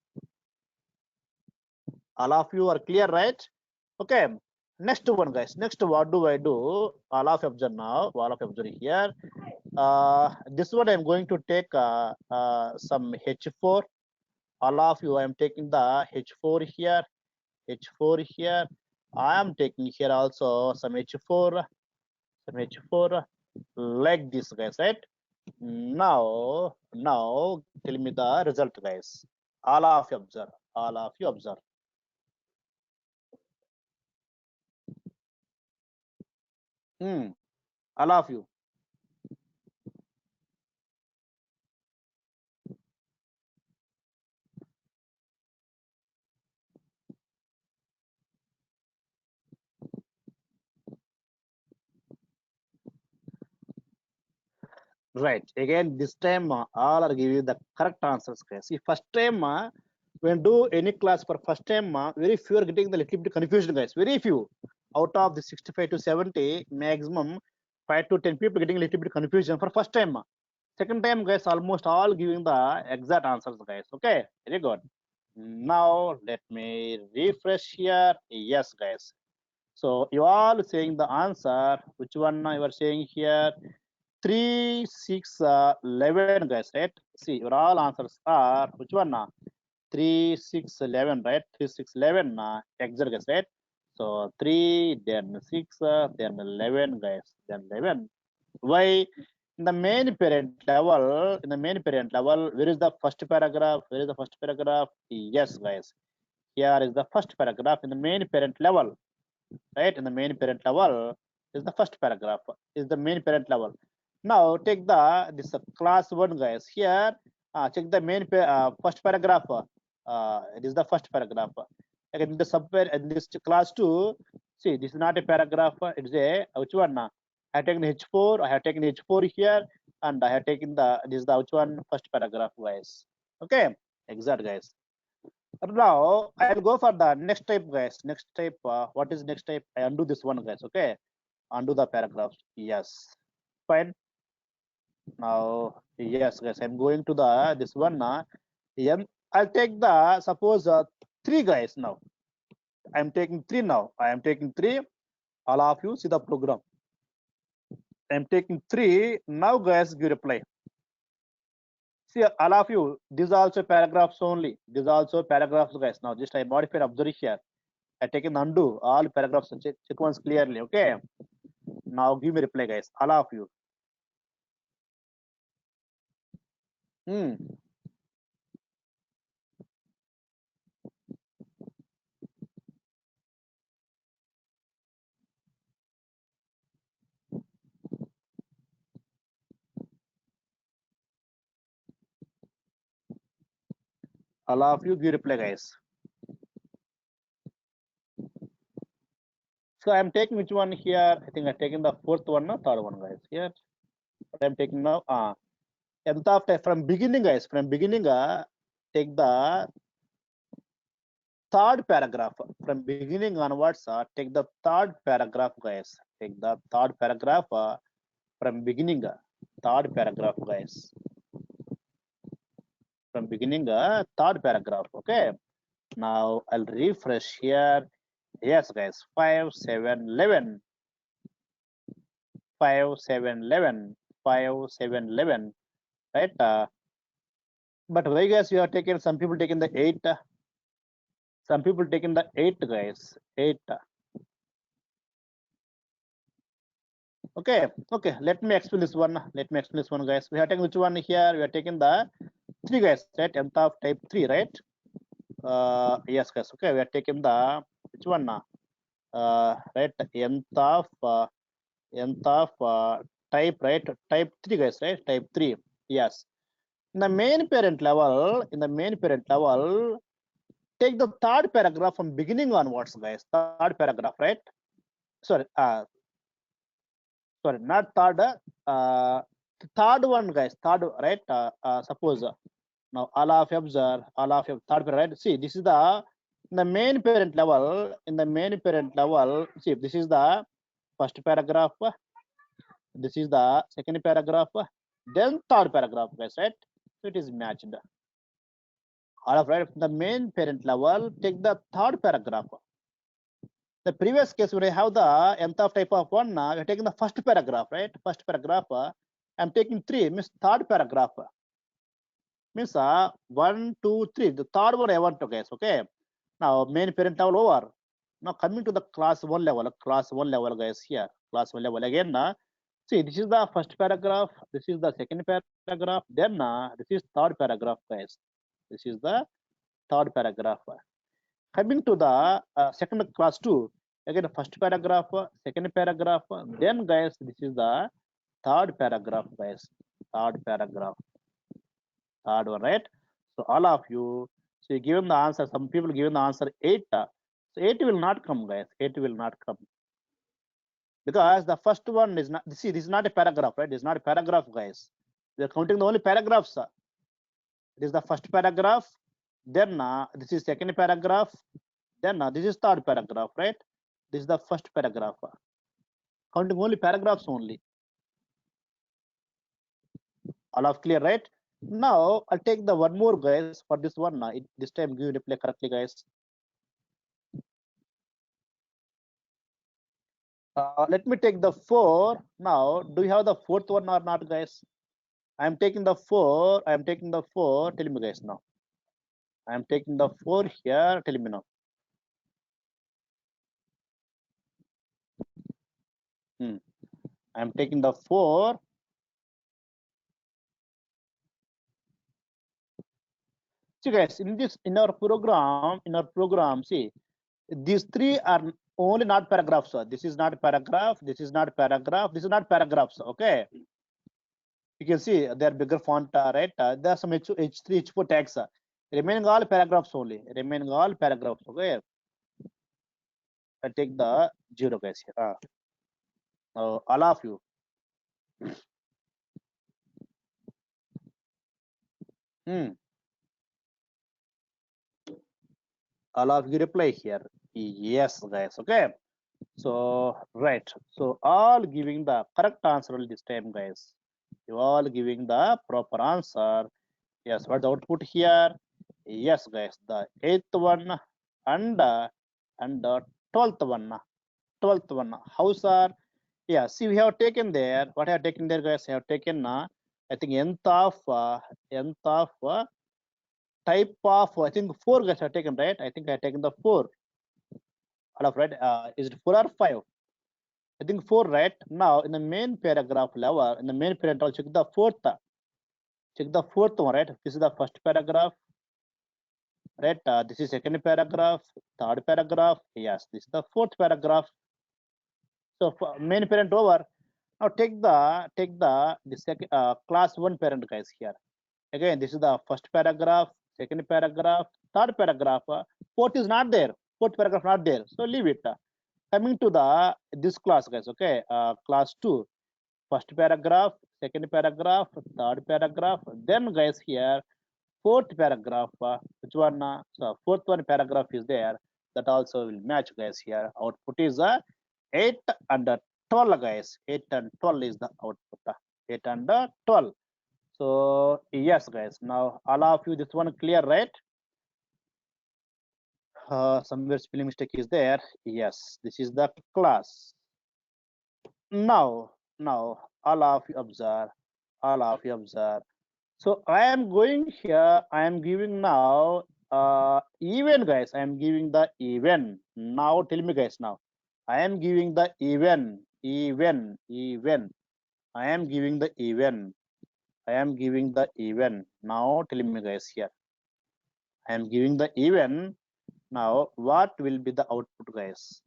All of you are clear, right? Okay. Next one, guys. Next, what do I do? All of you observe now. All of you observe here. This one I'm going to take some H4. All of you, I am taking the H4 here. H4 here. I am taking here also some H4. Some H4 like this, guys, right? Now tell me the result, guys. All of you observe. All of you observe. All of you. Right. Again, this time all are giving the correct answers, guys. See, first time when do any class for first time, very few are getting the little bit confusion, guys. Very few. Out of the 65 to 70, maximum 5 to 10 people getting a little bit confusion for first time. Second time, guys, almost all giving the exact answers, guys. Okay, very good. Now let me refresh here. Yes, guys. So you all saying the answer. Which one you are saying here? 3, 6, 11, guys, right? See, your all answers are which one? 3, 6, 11, right? 3, 6, 11, exact, guys, right? So 3, then 6, then 11, guys, then 11. Why? In the main parent level, where is the first paragraph? Where is the first paragraph? Yes, guys. Here is the first paragraph in the main parent level, right? In the main parent level is the first paragraph, is the main parent level. Now take this class 1, guys. Here, check the main first paragraph. It is the first paragraph. Again, the in this class 2, see, this is not a paragraph. It is a which one? I have taken H4. I have taken H4 here, and I have taken this is the which one? First paragraph, guys. Okay, exact, guys. Now I'll go for the next type, guys. Next type. What is next type? I undo this one, guys. Okay, undo the paragraphs. Yes, fine. Now, yes, guys, I'm going to the this one. I'll take the suppose 3, guys. Now I'm taking 3 now. I am taking 3. All of you see the program. I'm taking 3 now, guys. Give reply. See, all of you. These also paragraphs only. These also paragraphs, guys. Now just I modified observe here. I taken undo all paragraphs and check once clearly. Okay. Now give me reply, guys. All of you. All of you give reply, guys. So I'm taking which one here? I think I'm taking the fourth one, no, third one, guys. Here, what I'm taking now. nth of type from beginning, guys. From beginning, take the third paragraph. From beginning onwards, take the third paragraph, guys. Take the third paragraph from beginning. Third paragraph, guys. From beginning, third paragraph. Okay. Now I'll refresh here. Yes, guys. 5, 7, 11. 5, 7, 11. 5, 7, 11. Right? But why, guys, you are taking, some people taking the 8. Some people taking the 8, guys. 8. Okay. Okay. Let me explain this one. Let me explain this one, guys. We are taking which one here? We are taking the 3, guys. Right? Nth of type 3, right? Yes, guys. Okay. We are taking the which one now? Right? Nth of type, right? Type 3, guys. Right? Type 3. Yes. In the main parent level, take the third paragraph from beginning onwards, guys. Third paragraph, right? Sorry, sorry, not third. Third one, guys. Third, right? Suppose now all of you observe, all of you third paragraph, right? See, this is the in the main parent level. In the main parent level, see, this is the first paragraph. This is the second paragraph. Then third paragraph, guys, right? So it is matched. All of right, the main parent level, take the third paragraph. The previous case, when I have the nth of type of 1, we're taking the first paragraph, right? First paragraph. I'm taking 3, means third paragraph. Means 1, 2, 3. The third one I want to guess, okay? Now, main parent level over. Now, coming to the class 1 level, guys, here. Class 1 level again. See, this is the first paragraph. This is the second paragraph. Then, this is third paragraph, guys. This is the third paragraph. Coming to the second class 2, again first paragraph, second paragraph, then, guys, this is the third paragraph, guys. Third paragraph, third one, right? So all of you, so you given the answer, some people given the answer 8. So 8 will not come, guys. 8 will not come, because the first one is not, see, this is not a paragraph, right? This is not a paragraph, guys. We are counting the only paragraphs. It is the first paragraph, then this is second paragraph, then this is third paragraph, right? This is the first paragraph. Counting only paragraphs only. All of clear, right? Now I'll take the one more, guys, for this one. This time give reply correctly, guys. Let me take the 4. Now, do you have the fourth one or not, guys? I'm taking the 4. I'm taking the 4. Tell me, guys, now. I'm taking the 4 here. Tell me now. I'm taking the 4. See, guys, in our program, see, these 3 are only not paragraphs. This is not paragraph. This is not paragraph. This is not paragraphs. Okay. You can see they are bigger font, right? There are some H3, H4 tags. Remaining all paragraphs only. Remaining all paragraphs. Okay. I take the 0, guys. Here. All of you. All of you reply here. Yes, guys. Okay. So right. So all giving the correct answer this time, guys. You all giving the proper answer. Yes. What's the output here? Yes, guys. The 8th one and the 12th one. 12th one. How, sir? Yeah. See, we have taken there. What I have taken there, guys? I have taken. I think nth of type of, I think 4, guys, have taken, right? I think I have taken the 4. All of right. Is it 4 or 5? I think 4, right? Now in the main paragraph level, in the main parent, I'll check the 4th. Check the 4th one, right? This is the first paragraph, right? This is second paragraph, third paragraph. Yes, this is the 4th paragraph. So main parent over. Now take the second class 1 parent, guys, here. Again, this is the first paragraph, second paragraph, third paragraph. 4th is not there. 4th paragraph not there. So leave it. Coming to the this class, guys. Okay, class 2, first paragraph, second paragraph, third paragraph, then guys here fourth paragraph, which one? So fourth one paragraph is there, that also will match guys here. Output is 8 and 12 guys. 8 and 12 is the output. 8 and 12. So yes guys, now all of you, this one clear, right? Somewhere spelling mistake is there. Yes, this is the class. Now all of you observe, all of you observe. So I am going here, I am giving now even guys, I am giving the even. Now tell me guys, now I am giving the even. I am giving the even. I am giving the even. Now tell me guys here, I am giving the even. Now what will be the output guys?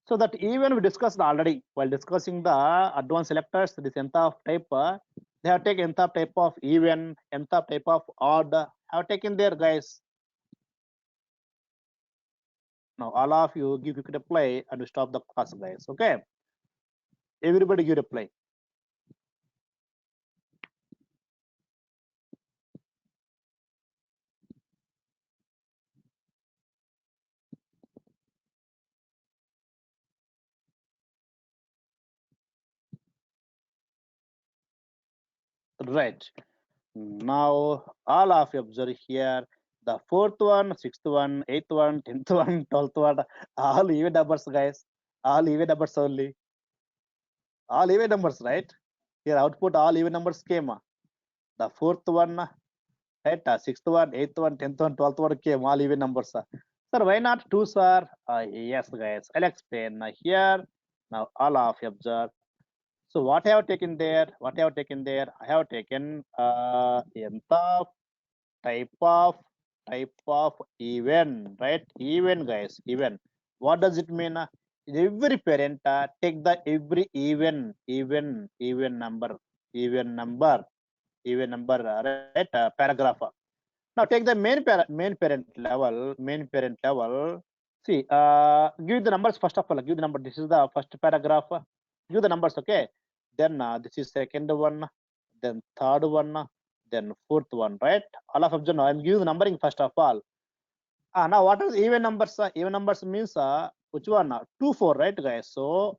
So that even we discussed already while discussing the advanced selectors, this nth of type, they have taken nth of type of even, nth of type of odd, have taken there guys. Now all of you give quick reply and we stop the class guys. Okay, everybody give reply. Right, now all of you observe here, the fourth one, sixth one, eighth one, 10th one, 12th one, all even numbers guys, all even numbers only, all even numbers, right? Here output all even numbers came. The fourth one, right? Sixth one, eighth one, 10th one, 12th one came all even numbers. Sir, why not two, sir? Yes, guys, I'll explain here. Now, all of you observe. So, what I have taken there? What I have taken there? I have taken nth of type of even, right? Even, guys, even. What does it mean? Every parent take the every even number, even number, right? Paragraph. Now take the main parent level. See, give the numbers first of all. Give the number. This is the first paragraph. Give the numbers, okay? Then this is second one, then third one, then fourth one, right? All of them. I'm giving the numbering first of all. Now what are the even numbers? Even numbers means which one? 2, 4, right, guys? So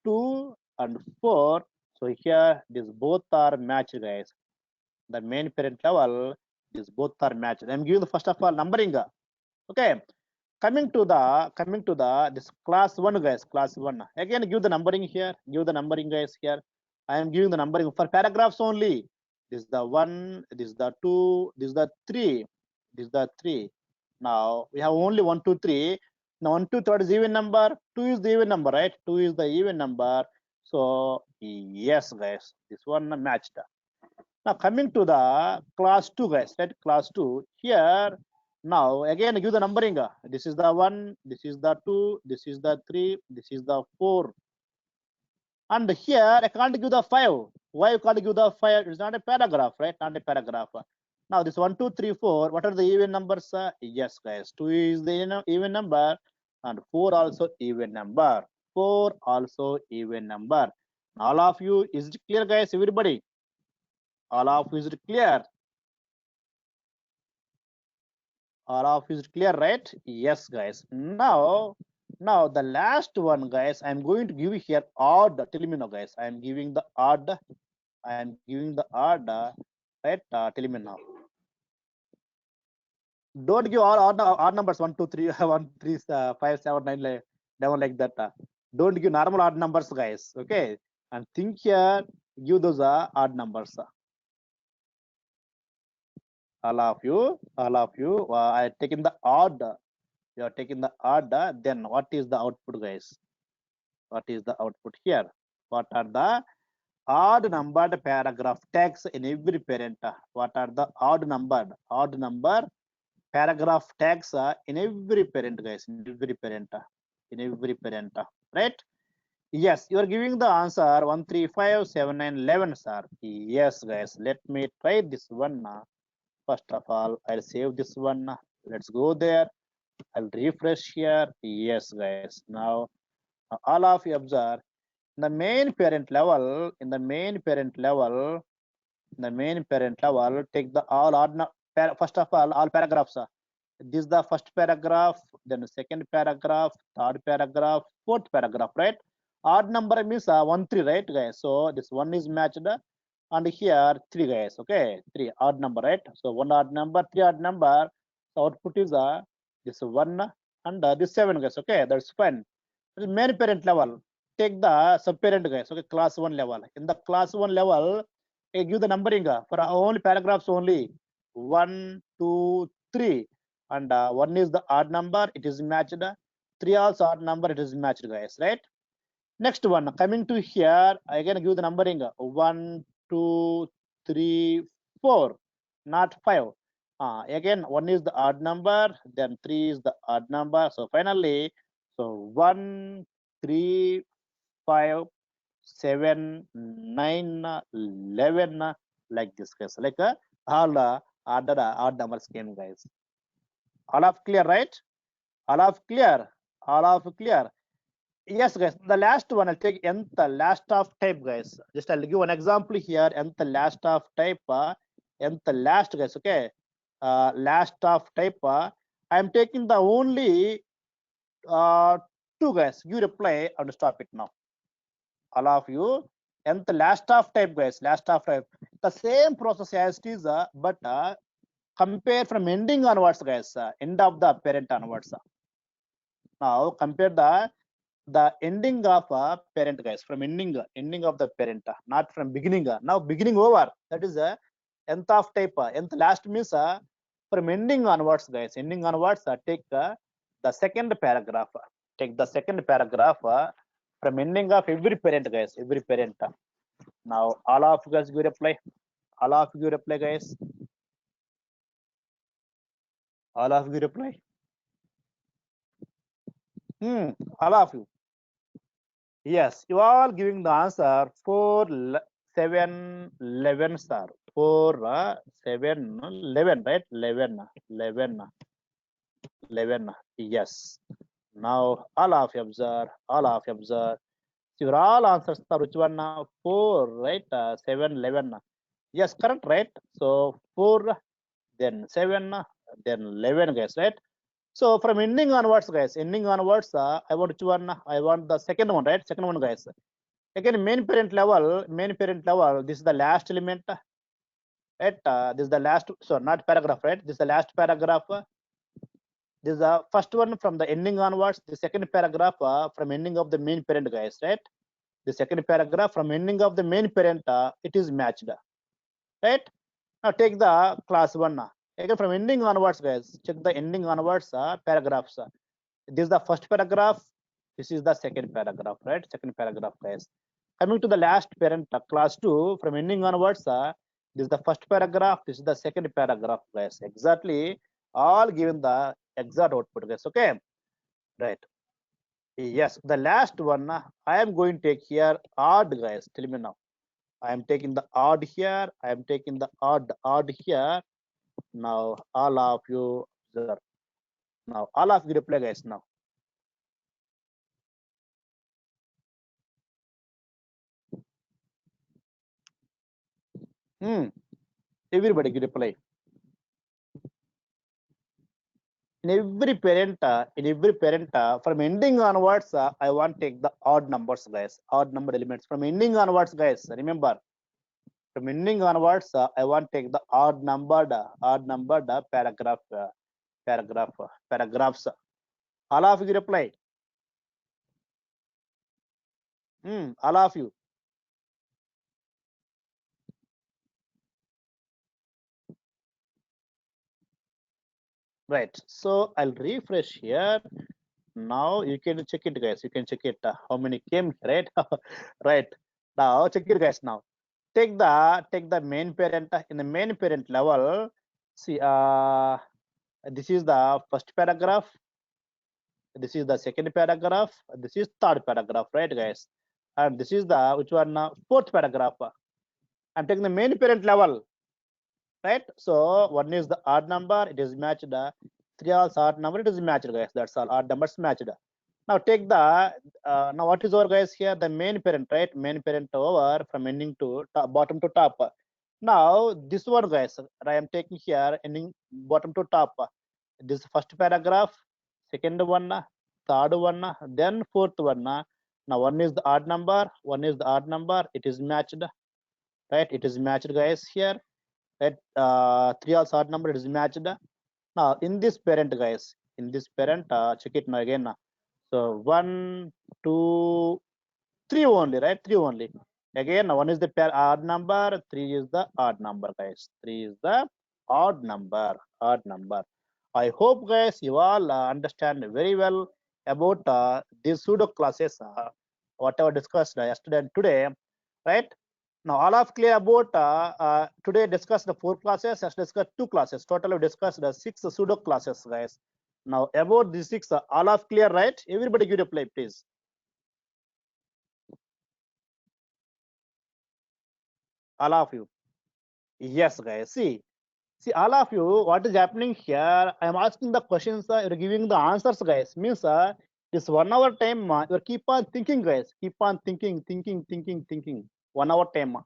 2 and 4. So here these both are matched, guys. The main parent level, these both are matched. I'm giving the first of all numbering. Okay, coming to the this class 1 guys, class 1. Again give the numbering here, give the numbering guys here. I am giving the numbering for paragraphs only. This is the 1, this is the 2, this is the 3, this is the 3. Now we have only 1, 2, 3. Now 1, 2, 3 is even number, 2 is the even number, right? 2 is the even number. So yes guys, this one matched. Now coming to the class 2 guys, right? Class 2 here. Now again give the numbering. This is the 1, this is the 2, this is the 3, this is the 4. And here I can't give the 5. Why you can't give the 5? It's not a paragraph, right? Not a paragraph. Now this 1, 2, 3, 4. What are the even numbers? Yes guys, 2 is the even number and 4 also even number. 4 also even number. All of you, is it clear guys? Everybody? All of you, is it clear? All of you, is it clear, right? Yes guys. Now the last one guys, I'm going to give here odd. Tell me now guys, I am giving the odd. I am giving the odd, right? Tell me now. Don't give all odd numbers 1, 2, 3, 1, 3, 5, 7, 9, like down like that. Don't give normal odd numbers guys. Okay, and think here, give those odd numbers. All of you, I taken the odd. You are taking the odd. Then what is the output guys? What is the output here? What are the odd numbered paragraph tags in every parent? What are the odd number paragraph tags in every parent guys? In every parent, right? Yes, you are giving the answer 1, 3, 5, 7, 9, 11, sir. Yes guys, let me try this one. First of all, I'll save this one. Let's go there. I'll refresh here. Yes guys, now all of you observe. in the main parent level, take the all odd first of all paragraphs. This is the first paragraph, then the second paragraph, third paragraph, fourth paragraph, right? Odd number means 1, 3, right, guys? So this one is matched, and here 3, guys. Okay, 3 odd number, right? So 1 odd number, 3 odd number. So output is this 1 and this 7, guys. Okay, that's fine. Main parent level, take the subparent, guys. Okay, class 1 level. In the class 1 level, I give the numbering for only paragraphs only 1, 2, 3, and 1 is the odd number, it is matched. 3 also odd number, it is matched, guys, right? Next one, coming to here, again give the numbering 1, 2, 3, 4, not 5. Again 1 is the odd number, then 3 is the odd number. So finally, so 1, 3, 5, 7, 9, 11, like this, guys. Like all odd numbers came, guys. All of clear, right? All of clear. All of clear. Yes, guys. The last one I'll take nth last of type, guys. Just I'll give one example here. Nth last of type. Nth last, guys. Okay. Last of type. I'm taking the only 2, guys. You reply and stop it now. All of you. Nth last of type, guys. Last of type. The same process as it is, but compare from ending onwards, guys. End of the parent onwards. Now compare the ending of a parent, guys, from ending of the parent, not from beginning. Now beginning over, that is nth of type. Nth last means from ending onwards, guys. Ending onwards, take the second paragraph. Take the second paragraph from ending of every parent, guys. Every parent. Now all of you guys give reply. All of you reply, guys. All of you reply. All of you. Yes, you are giving the answer 4, 7, 11, sir. 4, 7, 11, right? 11, 11, 11. Yes. Now all of you observe. All of you observe. Your all answers are which one now? 4, right? 7, 11. Yes, correct, right? So 4, then 7, then 11, guys, right? So from ending onwards, guys, ending onwards, I want which one? I want the second one, right? Second one, guys. Again, main parent level, this is the last element, right? This is the last, so not paragraph, right? This is the last paragraph. This is the first one from the ending onwards. The second paragraph from ending of the main parent, guys, right? The second paragraph from ending of the main parent, it is matched, right? Now take the class 1. Again, from ending onwards, guys, check the ending onwards paragraphs. This is the first paragraph. This is the second paragraph, right? Second paragraph, guys. Coming to the last parent, class 2, from ending onwards, this is the first paragraph. This is the second paragraph, guys. Exactly, all given the exact output, guys. Okay, right. Yes, the last one, I am going to take here odd, guys. Tell me now. I am taking the odd here. I am taking the odd here. Now all of you observe. Now all of you reply, guys. Now. Everybody give reply. In every parent, from ending onwards, I want to take the odd numbers, guys. Odd number elements from ending onwards, guys. Remember, from ending onwards, I want to take the odd numbered paragraphs. All of you reply. All of you. Right. So I'll refresh here. Now you can check it, guys. You can check it. How many came, right? Right. Now check it, guys. Now take the main parent. In the main parent level, see, this is the first paragraph. This is the second paragraph. This is third paragraph, right, guys? And this is the which one? Fourth paragraph. I'm taking the main parent level, right? So 1 is the odd number. It is matched. 3 also odd number. It is matched, guys. That's all. Odd numbers matched. Now take the now what is our guys here? The main parent, right? Main parent over from ending to top, bottom to top. Now this one guys, I am taking here ending bottom to top. This first paragraph, second one, third one, then fourth one. Now one is the odd number, one is the odd number. It is matched, right? It is matched guys here. Right? 3 also odd number. It is matched. Now in this parent guys, in this parent, check it now again. So 1, 2, 3 only, right? 3 only. Again, one is the pair odd number, 3 is the odd number, guys. 3 is the odd number, odd number. I hope, guys, you all understand very well about these pseudo classes, whatever discussed yesterday and today, right? Now, all of clear about today discussed the 4 classes, has discussed 2 classes. Total we discussed the 6 pseudo classes, guys. Now, about these 6, all of clear, right? Everybody give a play, please. All of you. Yes, guys. See, all of you, what is happening here? I am asking the questions, you're giving the answers, guys. Means this 1 hour time, you keep on thinking, guys. Keep on thinking. 1 hour time.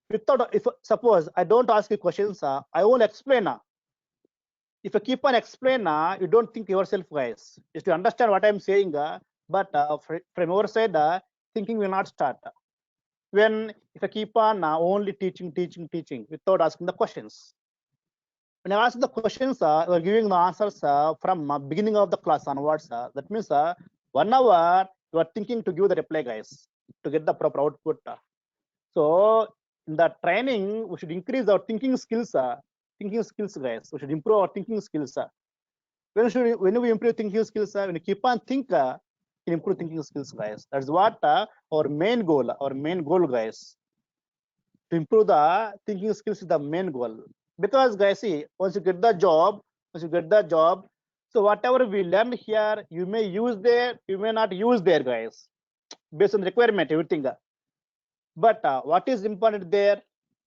Without, if suppose I don't ask you questions, I won't explain. If you keep on explain, you don't think yourself, guys. Just to understand what I'm saying, but from your side, thinking will not start. When if I keep on only teaching without asking the questions. When I ask the questions, you are giving the answers from beginning of the class onwards. That means 1 hour you are thinking to give the reply, guys, to get the proper output. So in the training, we should increase our thinking skills, guys. We should improve our thinking skills. When we improve thinking skills, when you keep on think, improve thinking skills, guys. That's what our main goal. Our main goal, guys, to improve the thinking skills is the main goal. Because guys, see, once you get the job, so whatever we learn here, you may use there, you may not use there, guys, based on requirement, everything. But what is important there?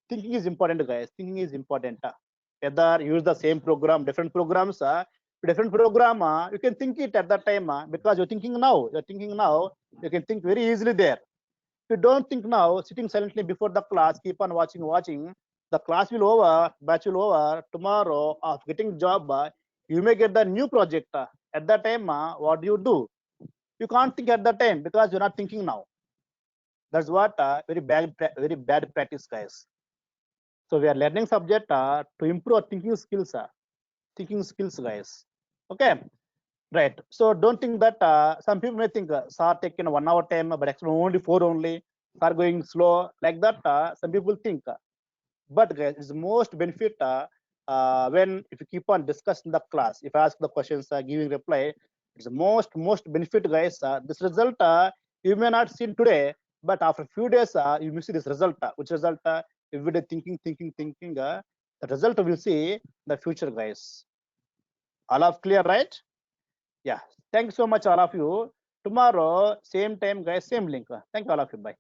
Thinking is important, guys. Thinking is important. Whether use the same program, different programs, different program, you can think it at that time because you're thinking now. You can think very easily there. If you don't think now, sitting silently before the class, keep on watching, the class will over, batch will over. Tomorrow, of getting job, you may get the new project. At that time, what do? You can't think at that time because you're not thinking now. That's what very bad practice, guys. So we are learning subject to improve our thinking skills, guys. Okay. Right. So don't think that some people may think sir taking 1 hour time, but actually only 4 only. Sir going slow like that. Some people think. But guys, it's most benefit when if you keep on discussing the class. If I ask the questions, giving reply, it's the most benefit, guys. This result you may not see today, but after a few days you will see this result. Which result? Every day thinking. The result will see the future, guys. All of clear, right? Yeah. Thank you so much, all of you. Tomorrow, same time, guys, same link. Thank you, all of you. Bye.